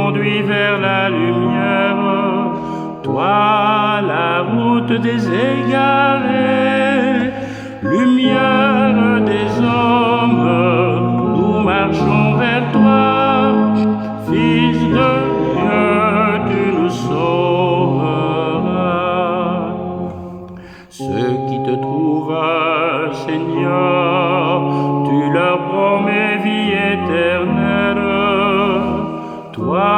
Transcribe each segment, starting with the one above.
conduit vers la lumière. Toi, la route des égarés, lumière des hommes, nous marchons vers toi, Fils de Dieu, tu nous sauveras. Ceux qui te trouvent, Seigneur, tu leur promets vie éternelle. Toi,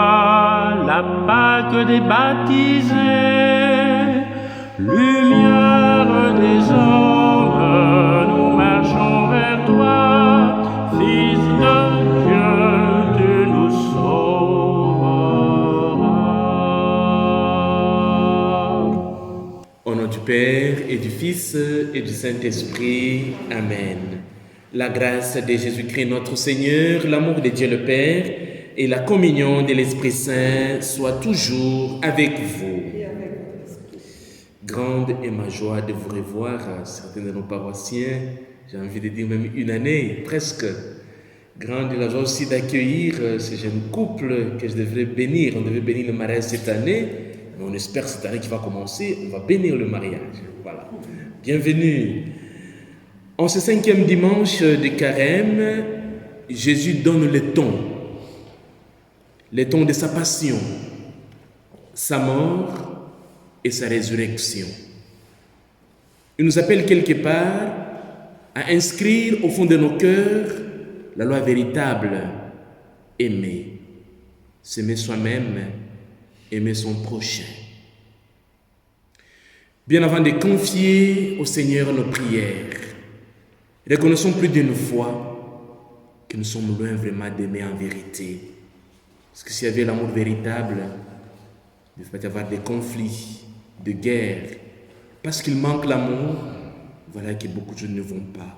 la Pâque des baptisés, lumière des hommes, nous marchons vers toi, Fils de Dieu, tu nous sauveras. Au nom du Père et du Fils et du Saint-Esprit. Amen. La grâce de Jésus-Christ notre Seigneur, l'amour de Dieu le Père et la communion de l'Esprit Saint soient toujours avec vous. Grande est ma joie de vous revoir, certains de nos paroissiens, j'ai envie de dire même une année, presque. Grande est la joie aussi d'accueillir ce jeune couple que je devrais bénir. On devait bénir le mariage cette année, mais on espère cette année qui va commencer, on va bénir le mariage. Voilà. Bienvenue. En ce 5e dimanche de Carême, Jésus donne le ton de sa passion, sa mort et sa résurrection. Il nous appelle quelque part à inscrire au fond de nos cœurs la loi véritable, aimer, s'aimer soi-même, aimer son prochain. Bien avant de confier au Seigneur nos prières, reconnaissons plus d'une fois que nous sommes loin vraiment d'aimer en vérité. Parce que s'il y avait l'amour véritable, il ne devait pas y avoir de conflits, de guerres. Parce qu'il manque l'amour, voilà que beaucoup de gens ne vont pas.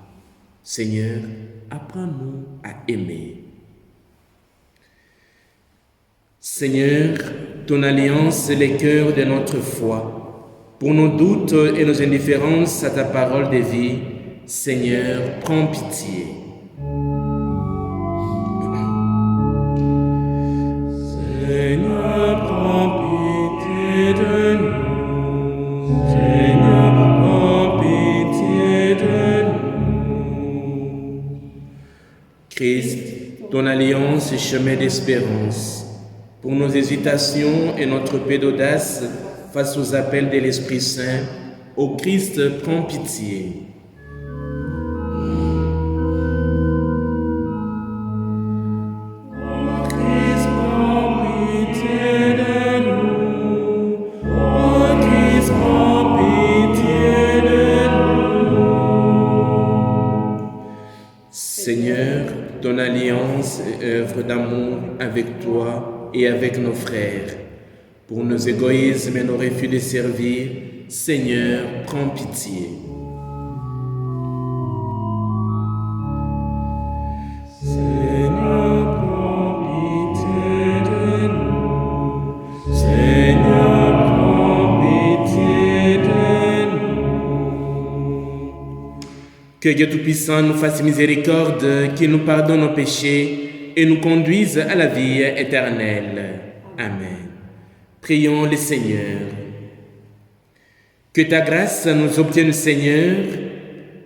Seigneur, apprends-nous à aimer. Seigneur, ton alliance est le cœur de notre foi. Pour nos doutes et nos indifférences à ta parole de vie, Seigneur, prends pitié. Seigneur, prends pitié de nous. Seigneur, prends pitié de nous. Christ, ton alliance est chemin d'espérance. Pour nos hésitations et notre peu d'audace face aux appels de l'Esprit Saint, ô Christ, prends pitié. Seigneur, ton alliance et œuvre d'amour avec toi et avec nos frères. Pour nos égoïsmes et nos refus de servir, Seigneur, prends pitié. Seigneur, prends pitié de nous. Seigneur, prends pitié de nous. Que Dieu Tout-Puissant nous fasse miséricorde, qu'il nous pardonne nos péchés et nous conduise à la vie éternelle. Amen. Prions le Seigneur. Que ta grâce nous obtienne, Seigneur,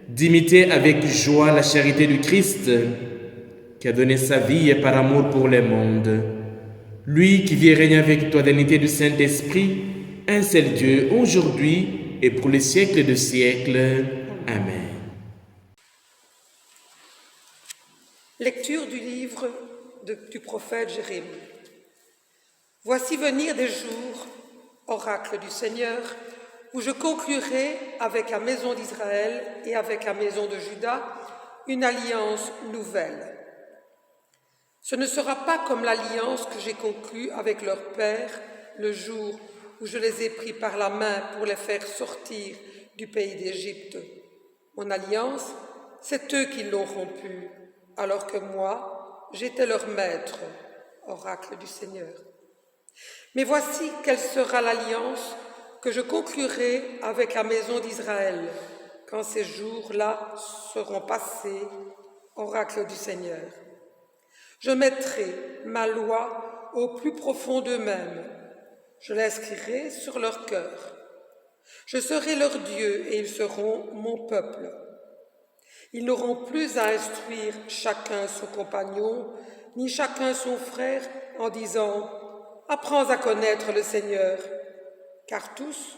d'imiter avec joie la charité du Christ, qui a donné sa vie par amour pour le monde. Lui qui vit et règne avec toi dans l'unité du Saint-Esprit, un seul Dieu, aujourd'hui et pour les siècles de siècles. Amen. Lecture du livre du prophète Jérémie. Voici venir des jours, oracle du Seigneur, où je conclurai avec la maison d'Israël et avec la maison de Juda une alliance nouvelle. Ce ne sera pas comme l'alliance que j'ai conclue avec leur père le jour où je les ai pris par la main pour les faire sortir du pays d'Égypte. Mon alliance, c'est eux qui l'ont rompue, alors que moi, j'étais leur maître, oracle du Seigneur. Mais voici quelle sera l'alliance que je conclurai avec la maison d'Israël, quand ces jours-là seront passés, oracle du Seigneur. Je mettrai ma loi au plus profond d'eux-mêmes. Je l'inscrirai sur leur cœur. Je serai leur Dieu et ils seront mon peuple. Ils n'auront plus à instruire chacun son compagnon, ni chacun son frère, en disant « Apprends à connaître le Seigneur », car tous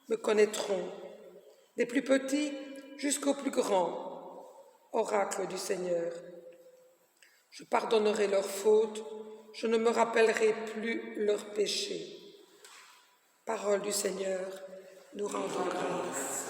me connaîtront, des plus petits jusqu'aux plus grands, oracle du Seigneur. Je pardonnerai leurs fautes, je ne me rappellerai plus leurs péchés. Parole du Seigneur, nous rendons grâce.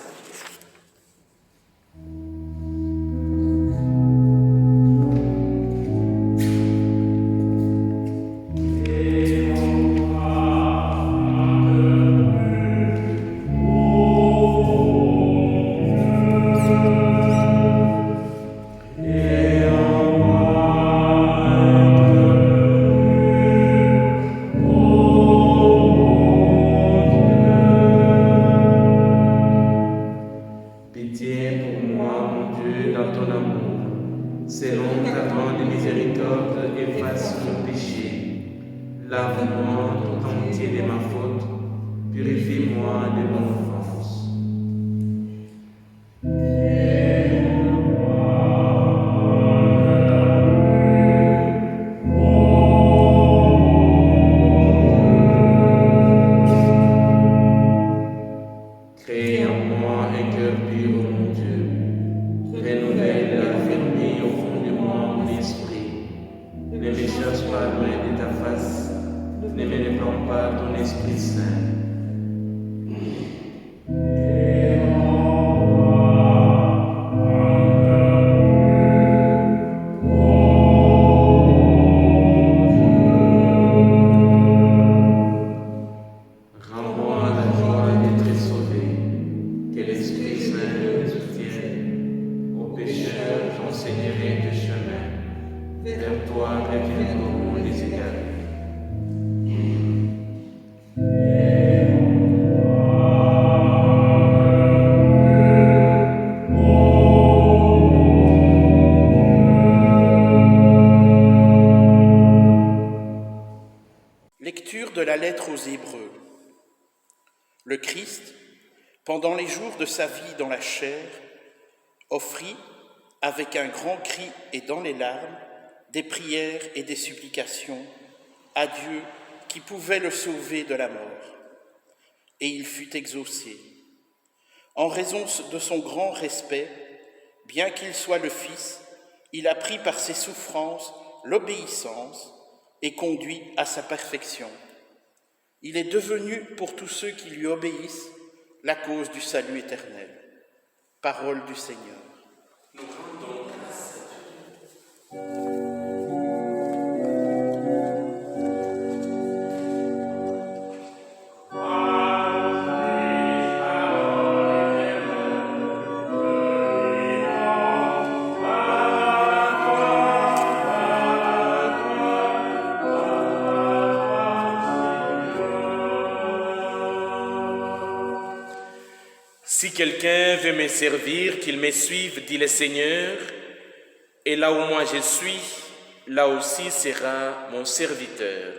Selon ta grande miséricorde, efface mon péché. Lave-moi tout entier de ma faute. Purifie-moi de mon offense. Crée en moi un cœur pur, mon Dieu. Renouvelle la fermée au fond de moi mon esprit. Ne me cherche pas loin de ta face. Ne me répands pas ton Esprit Saint. Rends-moi la joie d'être sauvé. Que l'Esprit Saint me soutienne. Aux pécheurs, j'enseignerai tes chemins. Vers toi reviendront les égarés. Lecture de la lettre aux Hébreux. Le Christ, pendant les jours de sa vie dans la chair, offrit, avec un grand cri et dans les larmes, des prières et des supplications à Dieu qui pouvait le sauver de la mort. Et il fut exaucé. En raison de son grand respect, bien qu'il soit le Fils, il a pris par ses souffrances l'obéissance et conduit à sa perfection. Il est devenu pour tous ceux qui lui obéissent la cause du salut éternel. Parole du Seigneur. Nous rendons grâce à Dieu. Si quelqu'un veut me servir, qu'il me suive, dit le Seigneur, et là où moi je suis, là aussi sera mon serviteur.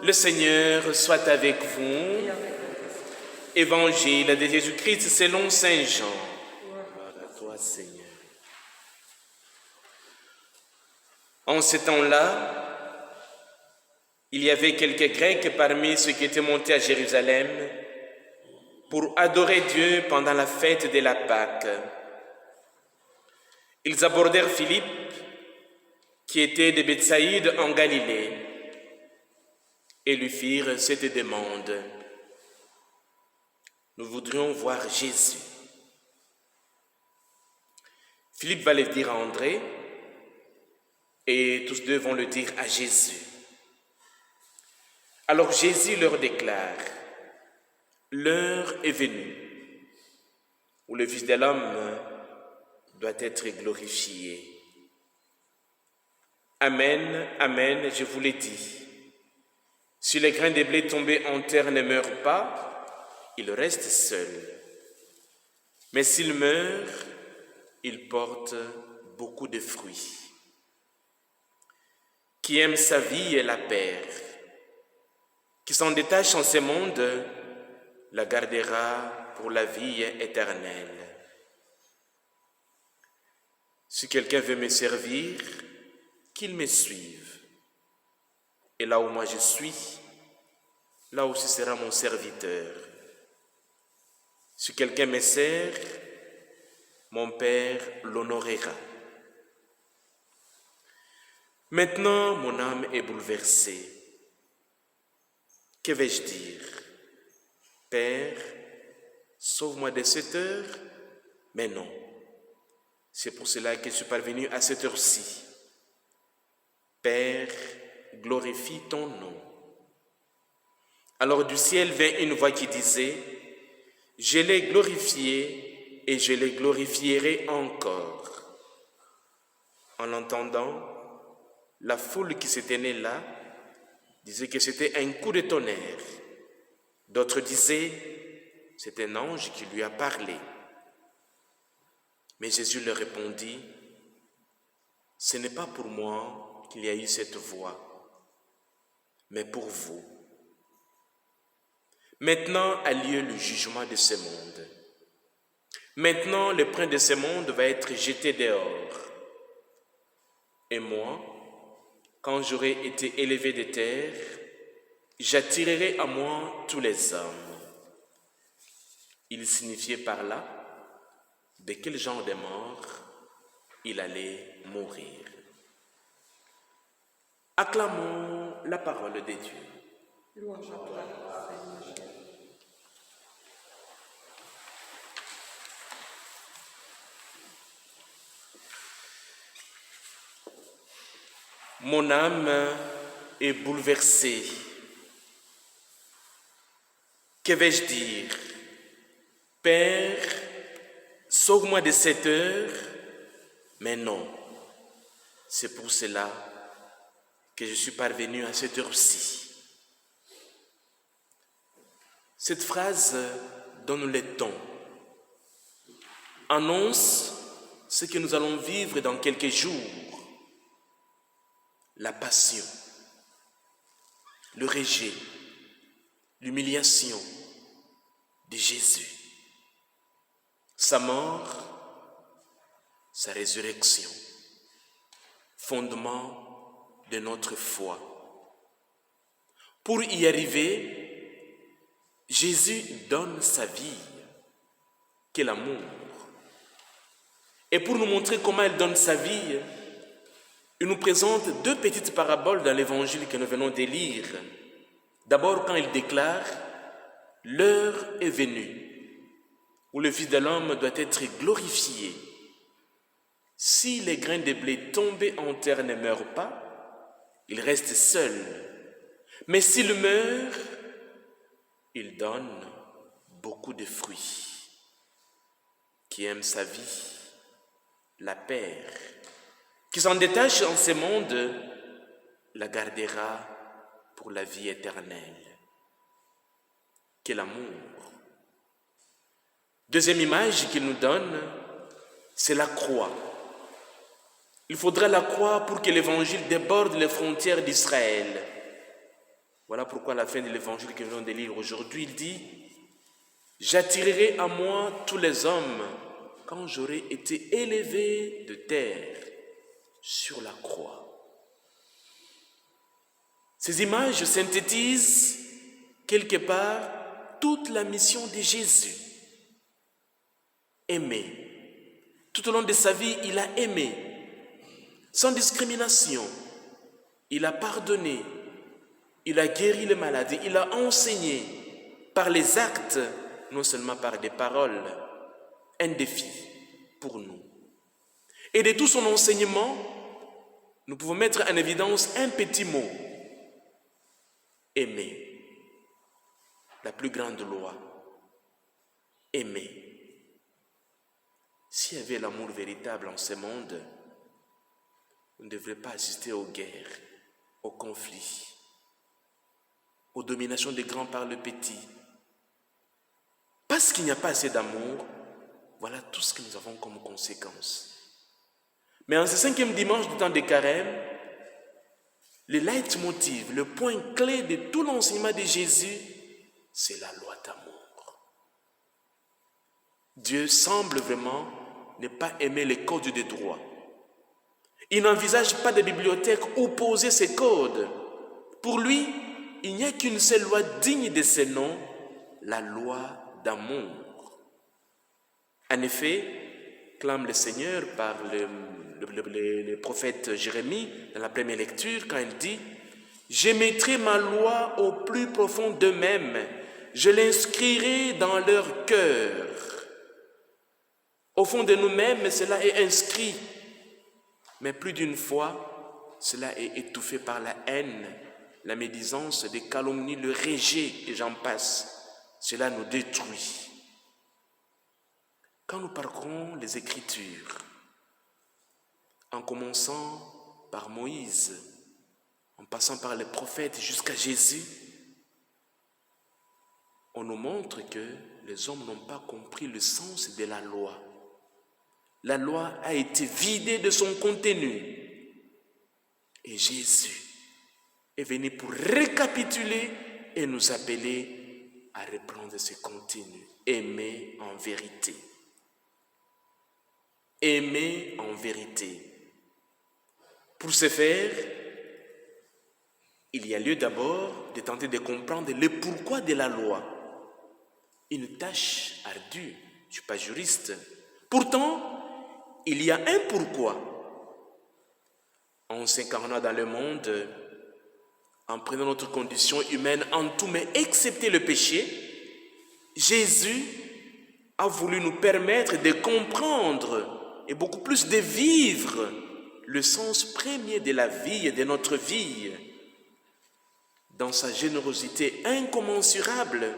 Le Seigneur soit avec vous. Évangile de Jésus-Christ selon Saint Jean. Gloire à toi, Seigneur. En ce temps-là, il y avait quelques Grecs parmi ceux qui étaient montés à Jérusalem pour adorer Dieu pendant la fête de la Pâque. Ils abordèrent Philippe, qui était de Bethsaïde en Galilée, et lui firent cette demande. Nous voudrions voir Jésus. Philippe va le dire à André, et tous deux vont le dire à Jésus. Alors Jésus leur déclare, l'heure est venue où le Fils de l'homme doit être glorifié. Amen, amen, je vous l'ai dit. Si les grains de blé tombés en terre ne meurent pas, ils restent seuls. Mais s'ils meurent, ils portent beaucoup de fruits. Qui aime sa vie et la perd, qui s'en détache en ce monde, la gardera pour la vie éternelle. Si quelqu'un veut me servir, qu'il me suive. Et là où moi je suis, là aussi sera mon serviteur. Si quelqu'un me sert, mon Père l'honorera. Maintenant, mon âme est bouleversée. Que vais-je dire? Père, sauve-moi de cette heure? Mais non. C'est pour cela que je suis parvenu à cette heure-ci. Père, glorifie ton nom. Alors du ciel vint une voix qui disait, je l'ai glorifié et je le glorifierai encore. En l'entendant, la foule qui se tenait là disait que c'était un coup de tonnerre. D'autres disaient, c'est un ange qui lui a parlé. Mais Jésus leur répondit, ce n'est pas pour moi qu'il y a eu cette voix, mais pour vous. Maintenant a lieu le jugement de ce monde. Maintenant, le prince de ce monde va être jeté dehors. Et moi, quand j'aurai été élevé de terre, j'attirerai à moi tous les hommes. Il signifiait par là de quel genre de mort il allait mourir. Acclamons la parole de Dieu. Louange à toi, Seigneur. Mon âme est bouleversée. Que vais-je dire? Père, sauve-moi de cette heure. Mais non, c'est pour cela que je suis parvenu à cette heure-ci. Cette phrase donne le ton, annonce ce que nous allons vivre dans quelques jours. La passion, le rejet, l'humiliation de Jésus, sa mort, sa résurrection, fondement de notre foi. Pour y arriver, Jésus donne sa vie, qu'est l'amour. Et pour nous montrer comment il donne sa vie, il nous présente deux petites paraboles dans l'évangile que nous venons de lire. D'abord, quand il déclare « L'heure est venue où le Fils de l'homme doit être glorifié. Si les grains de blé tombés en terre ne meurent pas, il reste seul. Mais s'il meurt, il donne beaucoup de fruits. Qui aime sa vie, la perd. Qui s'en détache en ce monde, la gardera pour la vie éternelle. Quel amour! Deuxième image qu'il nous donne, c'est la croix. Il faudra la croix pour que l'évangile déborde les frontières d'Israël. Voilà pourquoi à la fin de l'évangile que nous venons de lire aujourd'hui, il dit « J'attirerai à moi tous les hommes quand j'aurai été élevé de terre sur la croix. » Ces images synthétisent quelque part toute la mission de Jésus. Aimer. Tout au long de sa vie, il a aimé. Sans discrimination. Il a pardonné. Il a guéri les maladies. Il a enseigné par les actes, non seulement par des paroles. Un défi pour nous. Et de tout son enseignement, nous pouvons mettre en évidence un petit mot. Aimer. La plus grande loi. Aimer. S'il y avait l'amour véritable en ce monde, on ne devrait pas assister aux guerres, aux conflits, aux dominations des grands par le petit. Parce qu'il n'y a pas assez d'amour, voilà tout ce que nous avons comme conséquence. Mais en ce 5e dimanche du temps de Carême, le leitmotiv, le point clé de tout l'enseignement de Jésus, c'est la loi d'amour. Dieu semble vraiment ne pas aimer les codes de droit. Il n'envisage pas de bibliothèque où poser ces codes. Pour lui, il n'y a qu'une seule loi digne de ce nom, la loi d'amour. En effet, clame le Seigneur par le prophète Jérémie dans la première lecture quand il dit « Je mettrai ma loi au plus profond d'eux-mêmes, je l'inscrirai dans leur cœur. » Au fond de nous-mêmes, cela est inscrit, mais plus d'une fois, cela est étouffé par la haine, la médisance, des calomnies, le rejet, et j'en passe. Cela nous détruit. Quand nous parcourons les Écritures, en commençant par Moïse, en passant par les prophètes jusqu'à Jésus, on nous montre que les hommes n'ont pas compris le sens de la loi. La loi a été vidée de son contenu. Et Jésus est venu pour récapituler et nous appeler à reprendre ce contenu. Aimer en vérité. Aimer en vérité. Pour ce faire, il y a lieu d'abord de tenter de comprendre le pourquoi de la loi. Une tâche ardue, je ne suis pas juriste. Pourtant, il y a un pourquoi. En s'incarnant dans le monde, en prenant notre condition humaine en tout, mais excepté le péché, Jésus a voulu nous permettre de comprendre et beaucoup plus de vivre le sens premier de la vie et de notre vie. Dans sa générosité incommensurable,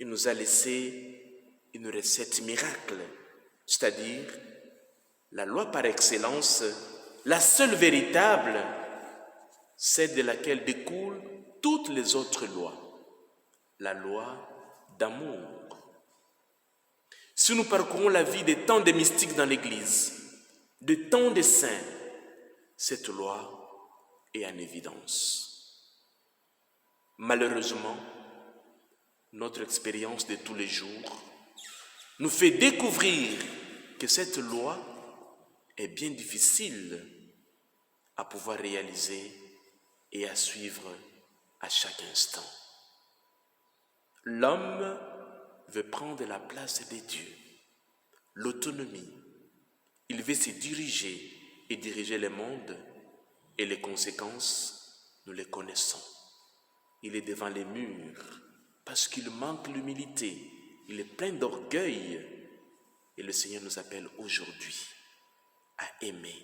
il nous a laissé une recette miracle, c'est-à-dire la loi par excellence, la seule véritable, celle de laquelle découlent toutes les autres lois, la loi d'amour. Si nous parcourons la vie de tant de mystiques dans l'Église, de tant de saints, cette loi est en évidence. Malheureusement, notre expérience de tous les jours nous fait découvrir que cette loi est bien difficile à pouvoir réaliser et à suivre à chaque instant. L'homme veut prendre la place des dieux, l'autonomie. Il veut se diriger et diriger le monde, et les conséquences, nous les connaissons. Il est devant les murs parce qu'il manque l'humilité, il est plein d'orgueil, et le Seigneur nous appelle aujourd'hui à aimer.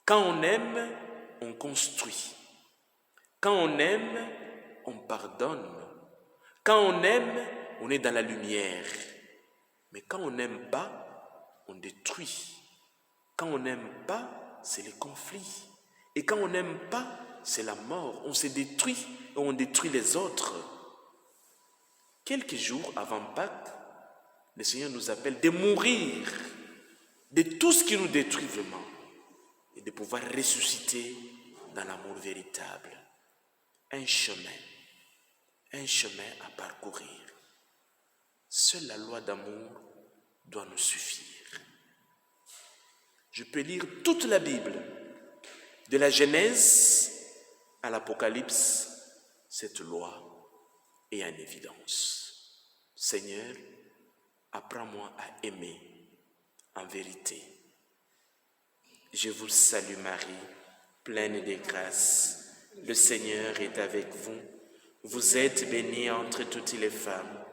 Quand on aime, on construit. Quand on aime, on pardonne. Quand on aime, on est dans la lumière. Mais quand on n'aime pas, on détruit. Quand on n'aime pas, c'est le conflit. Et quand on n'aime pas, c'est la mort. On se détruit et on détruit les autres. Quelques jours avant Pâques, le Seigneur nous appelle de mourir de tout ce qui nous détruit vraiment et de pouvoir ressusciter dans l'amour véritable. Un chemin à parcourir. Seule la loi d'amour doit nous suffire. Je peux lire toute la Bible, de la Genèse à l'Apocalypse, cette loi est en évidence. Seigneur, apprends-moi à aimer en vérité. Je vous salue Marie, pleine de grâce. Le Seigneur est avec vous. Vous êtes bénie entre toutes les femmes,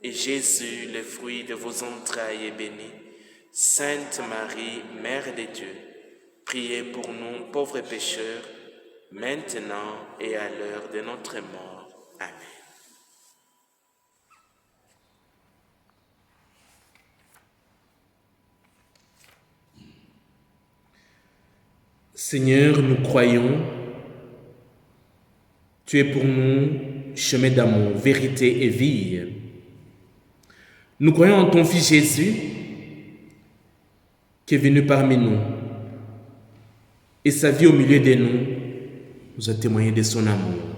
et Jésus, le fruit de vos entrailles, est béni. Sainte Marie, Mère de Dieu, priez pour nous, pauvres pécheurs, maintenant et à l'heure de notre mort. Amen. Seigneur, nous croyons, tu es pour nous chemin d'amour, vérité et vie. Nous croyons en ton Fils Jésus qui est venu parmi nous et sa vie au milieu de nous nous a témoigné de son amour.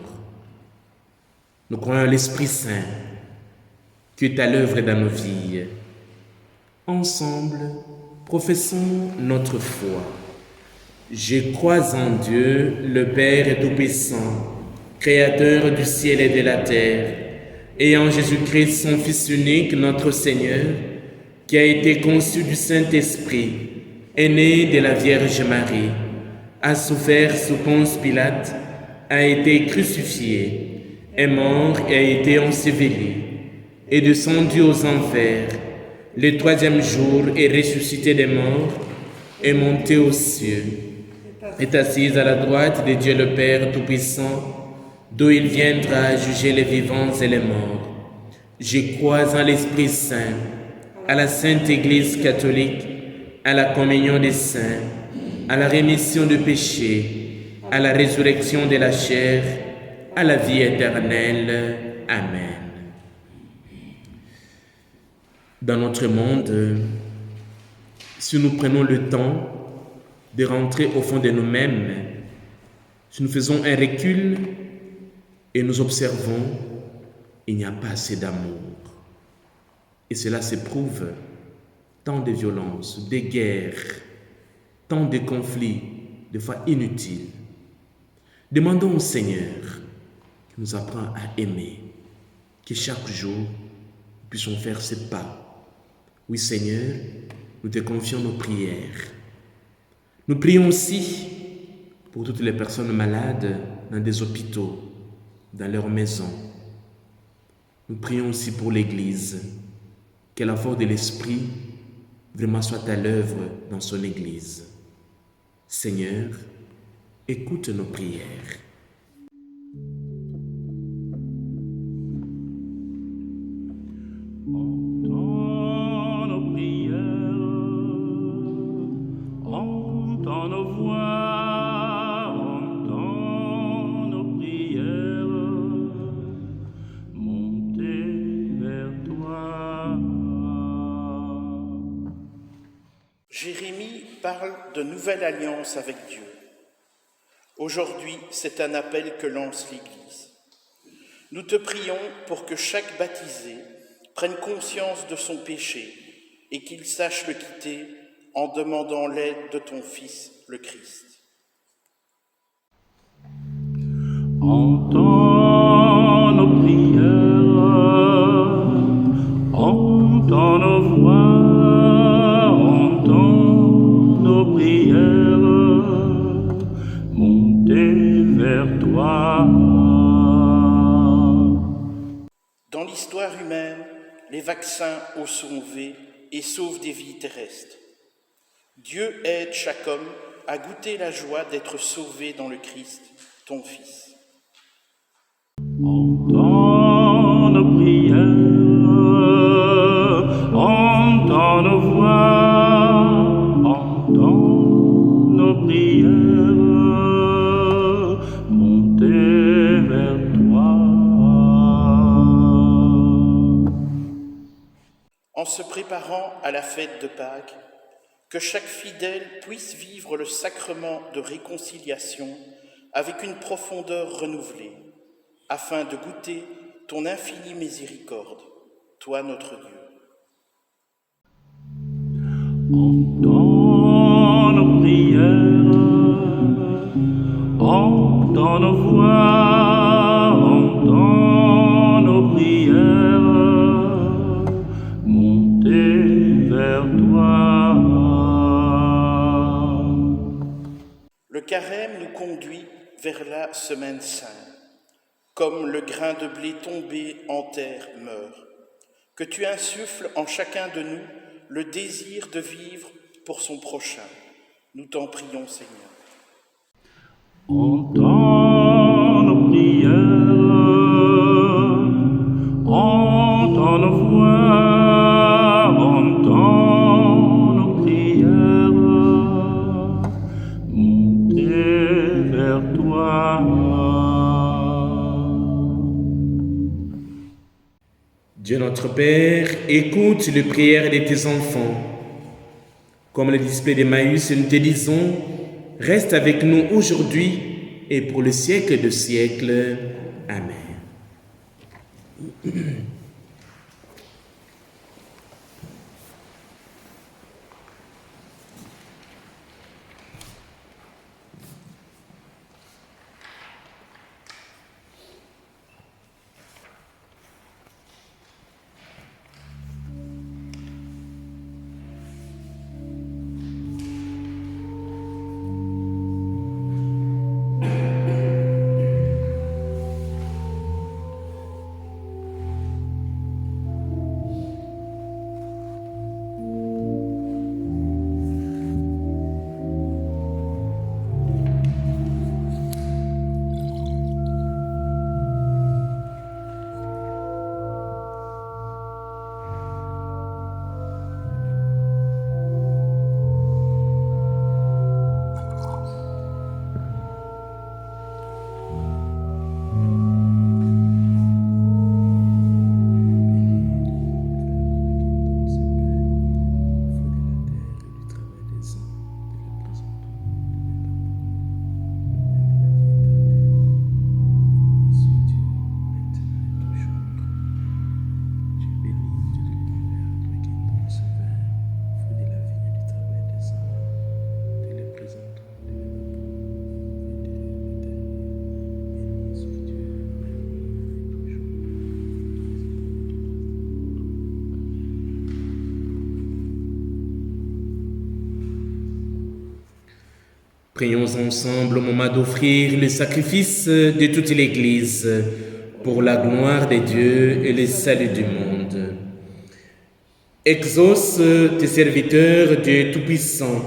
Nous croyons à l'Esprit Saint qui est à l'œuvre dans nos vies. Ensemble, professons notre foi. Je crois en Dieu, le Père Tout-Puissant, Créateur du ciel et de la terre, et en Jésus-Christ, son Fils unique, notre Seigneur, qui a été conçu du Saint-Esprit, est né de la Vierge Marie, a souffert sous Ponce Pilate, a été crucifié, est mort et a été enseveli, est descendu aux enfers, le troisième jour est ressuscité des morts, est monté aux cieux, est assis à la droite de Dieu le Père Tout-Puissant, d'où il viendra juger les vivants et les morts. Je crois en l'Esprit Saint, à la Sainte Église catholique, à la communion des saints, à la rémission des péchés, à la résurrection de la chair, à la vie éternelle. Amen. Dans notre monde, si nous prenons le temps de rentrer au fond de nous-mêmes, si nous faisons un recul et nous observons, il n'y a pas assez d'amour. Et cela s'éprouve, tant de violences, de guerres, tant de conflits, des fois inutiles. Demandons au Seigneur qui nous apprend à aimer, que chaque jour, nous puissions faire ce pas. Oui Seigneur, nous te confions nos prières. Nous prions aussi pour toutes les personnes malades dans des hôpitaux, dans leurs maisons. Nous prions aussi pour l'Église, que la force de l'Esprit vraiment soit à l'œuvre dans son Église. Seigneur, écoute nos prières. Entends nos prières, entends nos voix, entends nos prières, monter vers toi. Jérémie parle de nouvelle alliance avec Dieu. Aujourd'hui, c'est un appel que lance l'Église. Nous te prions pour que chaque baptisé prenne conscience de son péché et qu'il sache le quitter en demandant l'aide de ton Fils, le Christ. Entends nos prières, entends nos voix, entends nos prières, monter vers toi. Dans l'histoire humaine, les vaccins ont sauvé et sauvent des vies terrestres. Dieu aide chaque homme à goûter la joie d'être sauvé dans le Christ, ton Fils. Entends nos prières, entends nos voix, entends nos prières, monter vers toi. En se préparant à la fête de Pâques, que chaque fidèle puisse vivre le sacrement de réconciliation avec une profondeur renouvelée, afin de goûter ton infinie miséricorde, toi notre Dieu. Entends nos prières, entends nos voix, entends nos prières, monter vers toi. Le carême nous conduit vers la Semaine Sainte. Comme le grain de blé tombé en terre meurt, que tu insuffles en chacun de nous le désir de vivre pour son prochain. Nous t'en prions, Seigneur. Entends nos prières, entends nos voix, entends nos prières, monter gloire. Dieu notre Père, écoute les prières de tes enfants. Comme le disciple d'Emmaüs, nous te disons, reste avec nous aujourd'hui et pour le siècle de siècles. Amen. Prions ensemble au moment d'offrir le sacrifice de toute l'Église pour la gloire de Dieu et le salut du monde. Exauce tes serviteurs, Dieu Tout-Puissant.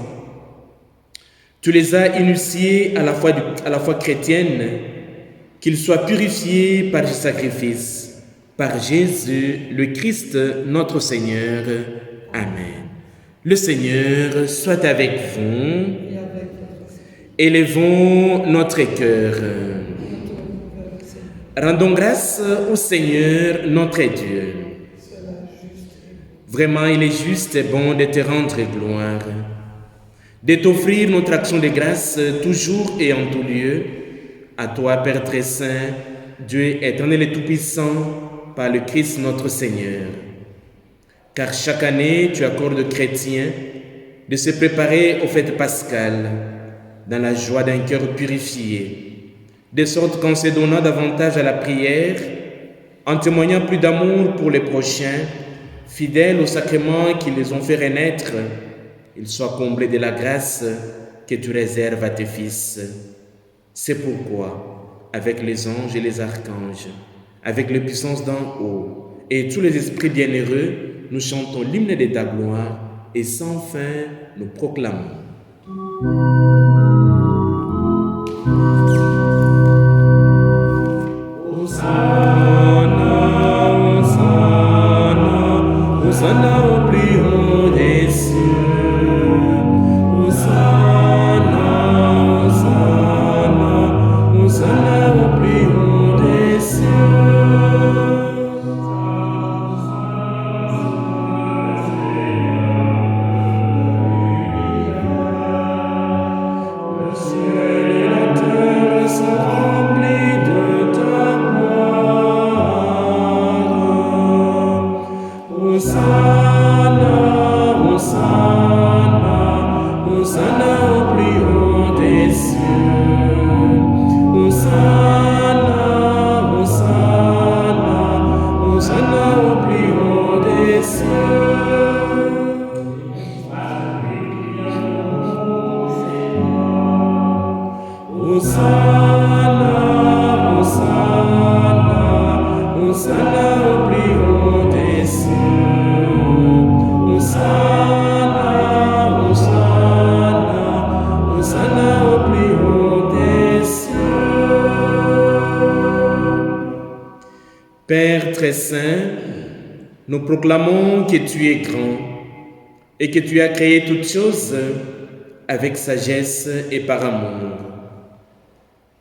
Tu les as initiés à la foi chrétienne, qu'ils soient purifiés par ce sacrifice, par Jésus, le Christ, notre Seigneur. Amen. Le Seigneur soit avec vous. Élevons notre cœur. Rendons grâce au Seigneur, notre Dieu. Vraiment, il est juste et bon de te rendre gloire, de t'offrir notre action de grâce toujours et en tout lieu. À toi, Père très saint, Dieu éternel et tout-puissant, par le Christ notre Seigneur. Car chaque année, tu accordes aux chrétiens de se préparer aux fêtes pascales, dans la joie d'un cœur purifié, de sorte qu'en se donnant davantage à la prière, en témoignant plus d'amour pour les prochains, fidèles aux sacrements qui les ont fait renaître, ils soient comblés de la grâce que tu réserves à tes fils. C'est pourquoi, avec les anges et les archanges, avec les puissances d'en haut et tous les esprits bienheureux, nous chantons l'hymne de ta gloire et sans fin nous proclamons. Hosanna au plus haut des cieux. Hosanna, Hosanna, Hosanna au plus haut des cieux. Le ciel et la terre sont remplis de ta gloire. Hosanna, Hosanna, Hosanna au plus haut des cieux. Hosanna, Hosanna, Hosanna au plus haut des cieux. Hosanna, Hosanna, Hosanna au plus haut des cieux. Hosanna, Hosanna, Hosanna au plus haut des cieux. Père très saint, nous proclamons que tu es grand et que tu as créé toutes choses avec sagesse et par amour.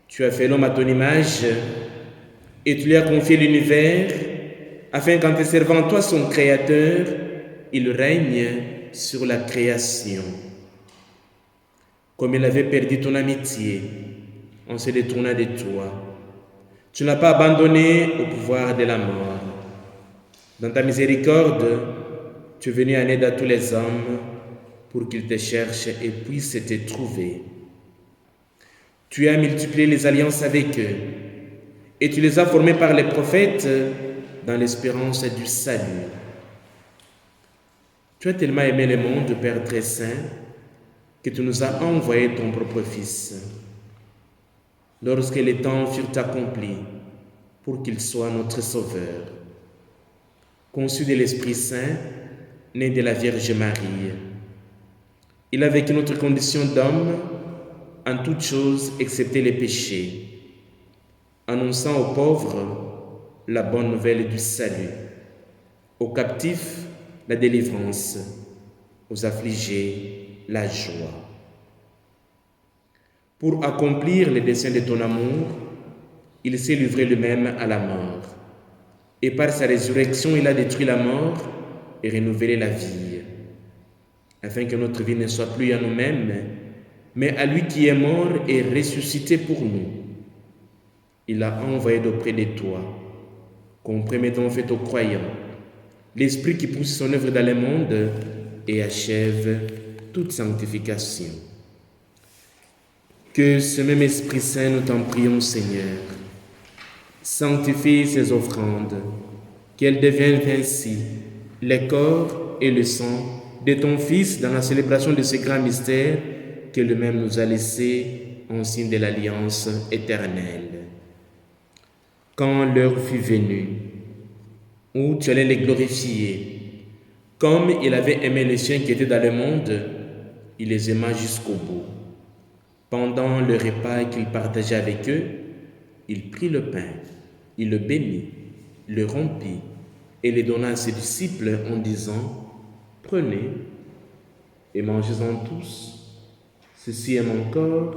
Tu as fait l'homme à ton image et tu lui as confié l'univers afin qu'en te servant toi son créateur, il règne sur la création. Comme il avait perdu ton amitié en se détournant de toi, tu n'as pas abandonné au pouvoir de la mort. Dans ta miséricorde, tu es venu en aide à tous les hommes pour qu'ils te cherchent et puissent te trouver. Tu as multiplié les alliances avec eux et tu les as formés par les prophètes dans l'espérance du salut. Tu as tellement aimé le monde, Père très saint, que tu nous as envoyé ton propre Fils, lorsque les temps furent accomplis, pour qu'il soit notre Sauveur. Conçu de l'Esprit Saint, né de la Vierge Marie, il a vécu notre condition d'homme en toutes choses excepté les péchés, annonçant aux pauvres la bonne nouvelle du salut, aux captifs la délivrance, aux affligés la joie. Pour accomplir les desseins de ton amour, il s'est livré lui-même à la mort, et par sa résurrection, il a détruit la mort et renouvelé la vie, afin que notre vie ne soit plus à nous-mêmes, mais à lui qui est mort et ressuscité pour nous. Il a envoyé d'auprès de toi, comme premier don fait aux croyants, l'Esprit qui pousse son œuvre dans le monde et achève toute sanctification. Que ce même Esprit Saint, nous t'en prions, Seigneur, sanctifie ces offrandes, qu'elles deviennent ainsi le corps et le sang de ton Fils dans la célébration de ce grand mystère que lui-même nous a laissé en signe de l'alliance éternelle. Quand l'heure fut venue, où tu allais les glorifier, comme il avait aimé les siens qui étaient dans le monde, il les aima jusqu'au bout. Pendant le repas qu'il partageait avec eux, il prit le pain, il le bénit, le rompit et le donna à ses disciples en disant: Prenez et mangez-en tous, ceci est mon corps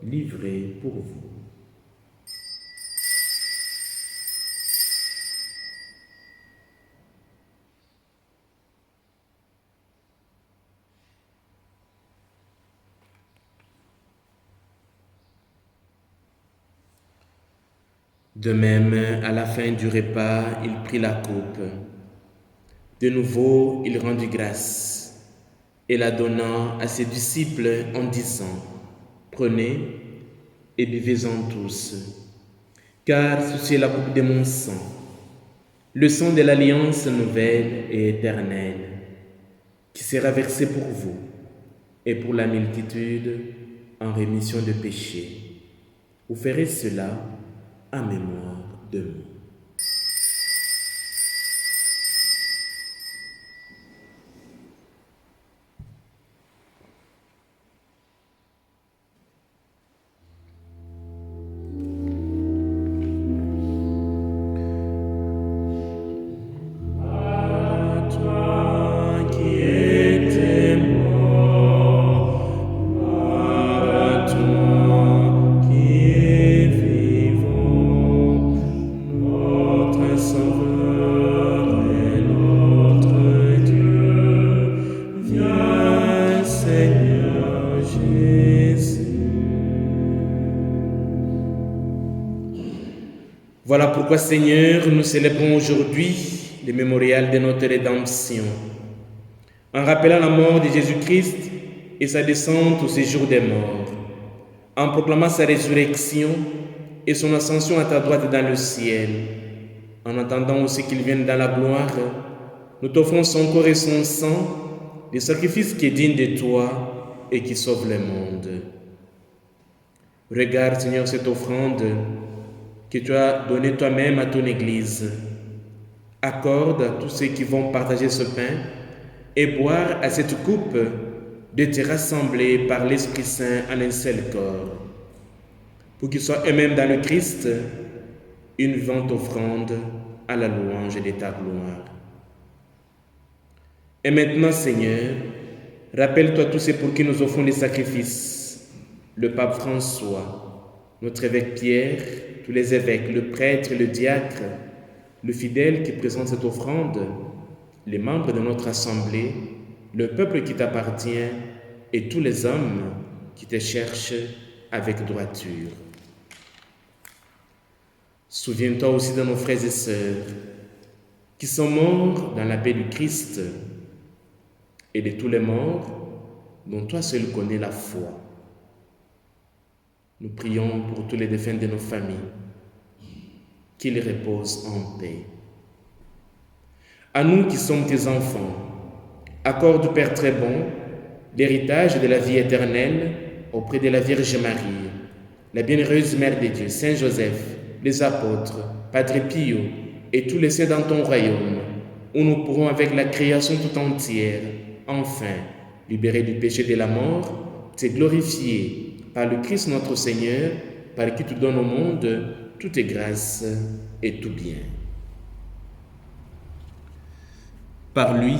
livré pour vous. De même, à la fin du repas, il prit la coupe. De nouveau, il rendit grâce et la donna à ses disciples en disant: Prenez et buvez-en tous, car ceci est la coupe de mon sang, le sang de l'alliance nouvelle et éternelle, qui sera versé pour vous et pour la multitude en rémission de péchés. Vous ferez cela en mémoire de moi. Voilà pourquoi, Seigneur, nous célébrons aujourd'hui le mémorial de notre rédemption, en rappelant la mort de Jésus-Christ et sa descente au séjour des morts, en proclamant sa résurrection et son ascension à ta droite dans le ciel. En attendant aussi qu'il vienne dans la gloire, nous t'offrons son corps et son sang, le sacrifice qui est digne de toi et qui sauve le monde. Regarde, Seigneur, cette offrande que tu as donnée toi-même à ton Église. Accorde à tous ceux qui vont partager ce pain et boire à cette coupe de te rassembler par l'Esprit Saint en un seul corps, pour qu'ils soient eux-mêmes dans le Christ une vivante offrande à la louange de ta gloire. Et maintenant, Seigneur, rappelle-toi tous ceux pour qui nous offrons des sacrifices: le pape François, notre évêque Pierre, tous les évêques, le prêtre, le diacre, le fidèle qui présente cette offrande, les membres de notre assemblée, le peuple qui t'appartient et tous les hommes qui te cherchent avec droiture. Souviens-toi aussi de nos frères et sœurs qui sont morts dans la paix du Christ et de tous les morts dont toi seul connais la foi. Nous prions pour tous les défunts de nos familles, qu'ils reposent en paix. À nous qui sommes tes enfants, accorde, Père très bon, l'héritage de la vie éternelle auprès de la Vierge Marie, la bienheureuse Mère de Dieu, Saint Joseph, les apôtres, Padre Pio et tous les saints dans ton royaume, où nous pourrons avec la création tout entière, enfin, libérés du péché de la mort, te glorifier par le Christ notre Seigneur, par qui tu donnes au monde toutes grâces et tout bien. Par lui,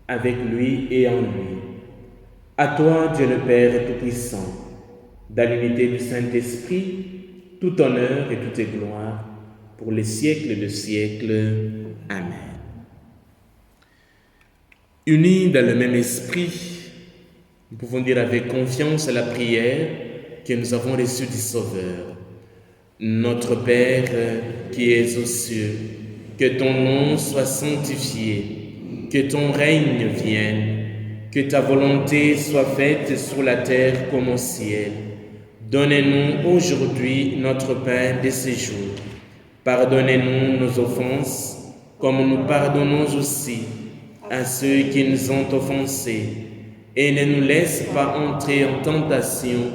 avec lui et en lui. À toi, Dieu le Père Tout-Puissant, dans l'unité du Saint-Esprit, tout honneur et toute gloire pour les siècles de siècles. Amen. Unis dans le même esprit, nous pouvons dire avec confiance à la prière que nous avons reçue du Sauveur. Notre Père qui es aux cieux, que ton nom soit sanctifié, que ton règne vienne, que ta volonté soit faite sur la terre comme au ciel. Donne-nous aujourd'hui notre pain de ce jour. Pardonnez-nous nos offenses, comme nous pardonnons aussi à ceux qui nous ont offensés. Et ne nous laisse pas entrer en tentation,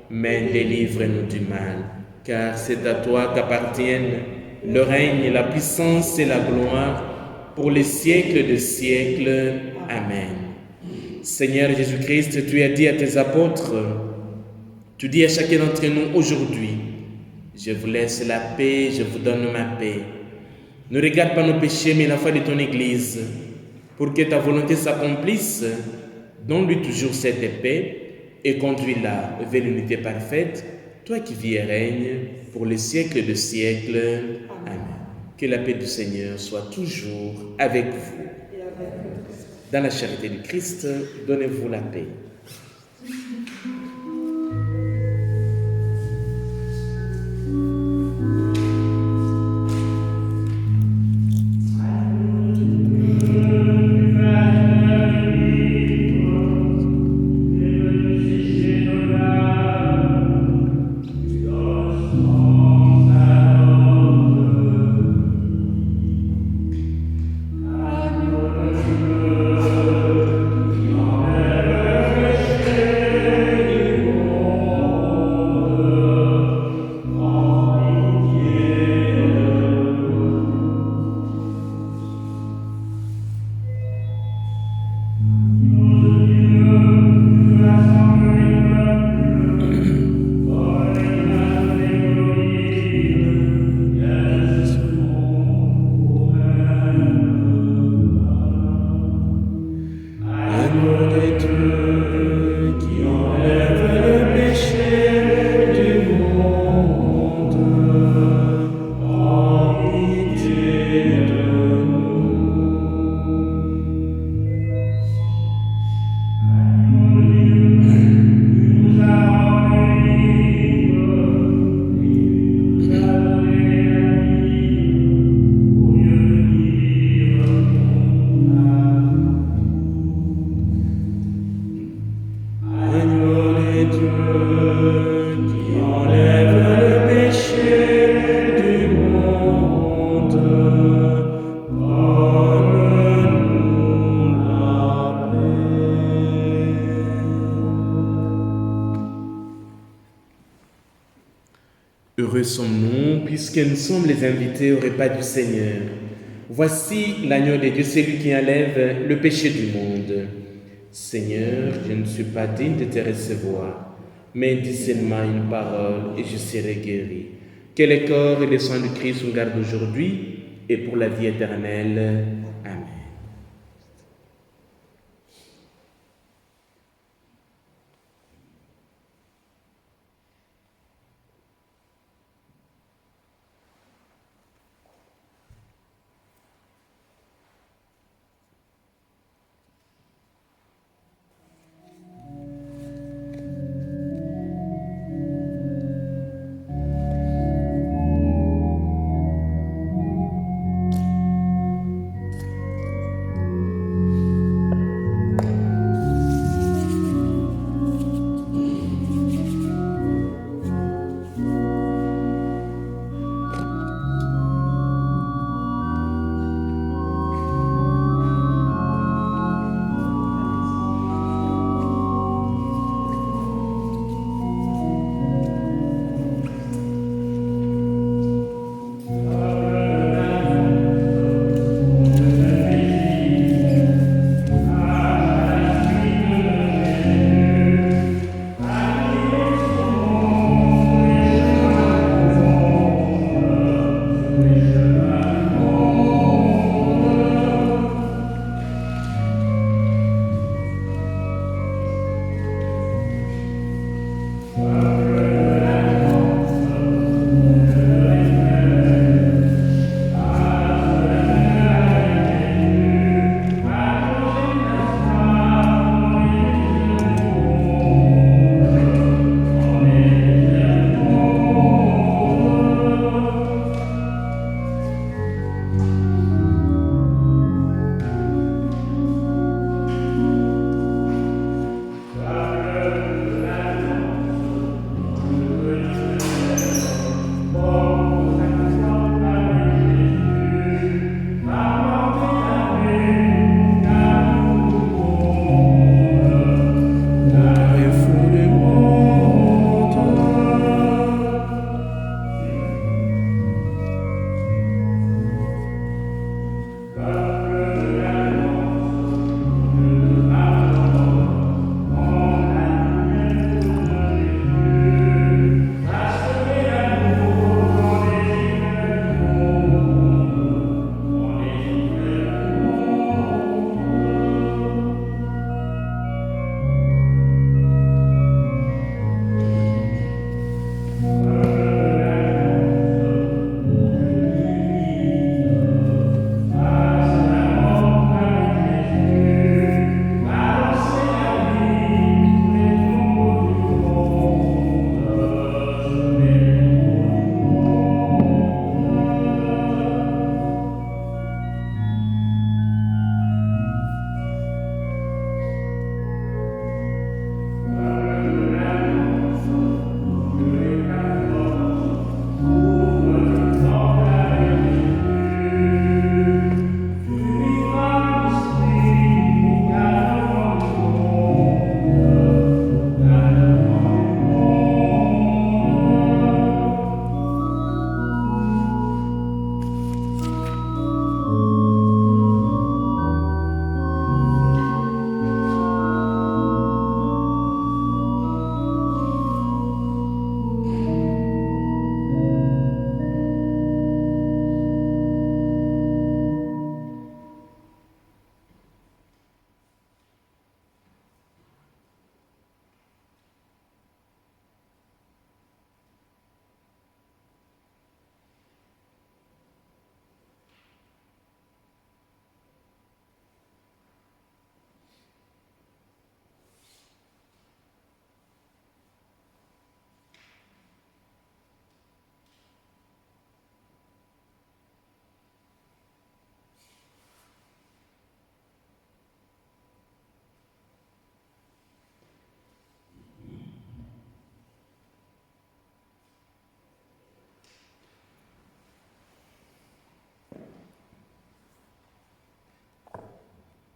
mais délivre-nous du mal. Car c'est à toi qu'appartiennent le règne, la puissance et la gloire pour les siècles de siècles. Amen. Seigneur Jésus-Christ, tu as dit à tes apôtres, tu dis à chacun d'entre nous aujourd'hui, je vous laisse la paix, je vous donne ma paix. Ne regarde pas nos péchés, mais la foi de ton Église, pour que ta volonté s'accomplisse. Donne-lui toujours cette paix et conduis-la vers l'unité parfaite, toi qui vis et règnes pour les siècles de siècles. Amen. Que la paix du Seigneur soit toujours avec vous. Dans la charité du Christ, donnez-vous la paix. Heureux sommes-nous, puisque nous sommes les invités au repas du Seigneur. Voici l'agneau de Dieu, celui qui enlève le péché du monde. Seigneur, je ne suis pas digne de te recevoir, mais dis seulement une parole et je serai guéri. Que le corps et le sang du Christ nous gardent aujourd'hui et pour la vie éternelle. Amen.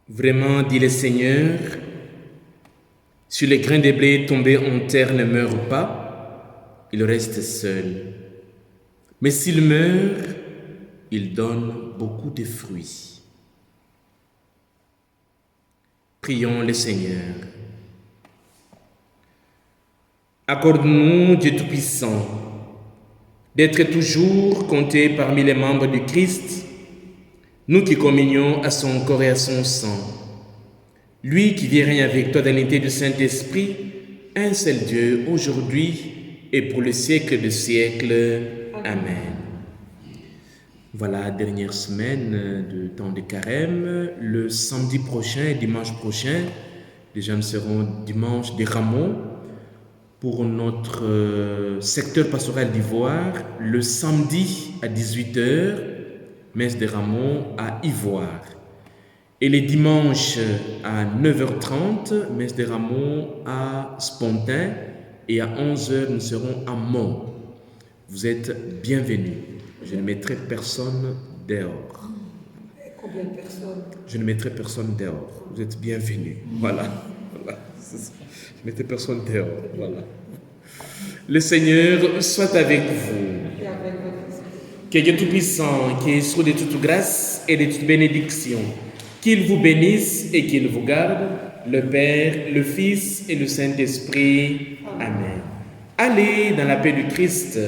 Vraiment, dit le Seigneur, si le grain de blé tombé en terre ne meurt pas, il reste seul. Mais s'il meurt, il donne beaucoup de fruits. Prions le Seigneur. Accorde-nous, Dieu Tout-Puissant, d'être toujours comptés parmi les membres du Christ, nous qui communions à son corps et à son sang. Lui qui vit règne avec toi dans l'unité du Saint-Esprit, un seul Dieu, aujourd'hui et pour le siècle des siècles. Amen. Voilà, dernière semaine de temps de carême. Le samedi prochain et dimanche prochain, déjà nous serons dimanche des Rameaux pour notre secteur pastoral d'Ivoire. Le samedi à 18h, messe des Rameaux à Ivoire. Et les dimanches à 9h30, messe des Rameaux à Spontin. Et à 11h, nous serons à Mont. Vous êtes bienvenus. Je ne mettrai personne dehors. Combien de personnes? Je ne mettrai personne dehors. Vous êtes bienvenus. Voilà. Je ne mettrai personne dehors. Voilà. Le Seigneur soit avec vous. Et avec votre esprit. Que Dieu Tout-Puissant, qui est sourd de toute grâce et de toute bénédiction, qu'il vous bénisse et qu'il vous garde, le Père, le Fils et le Saint-Esprit. Amen. Allez dans la paix du Christ.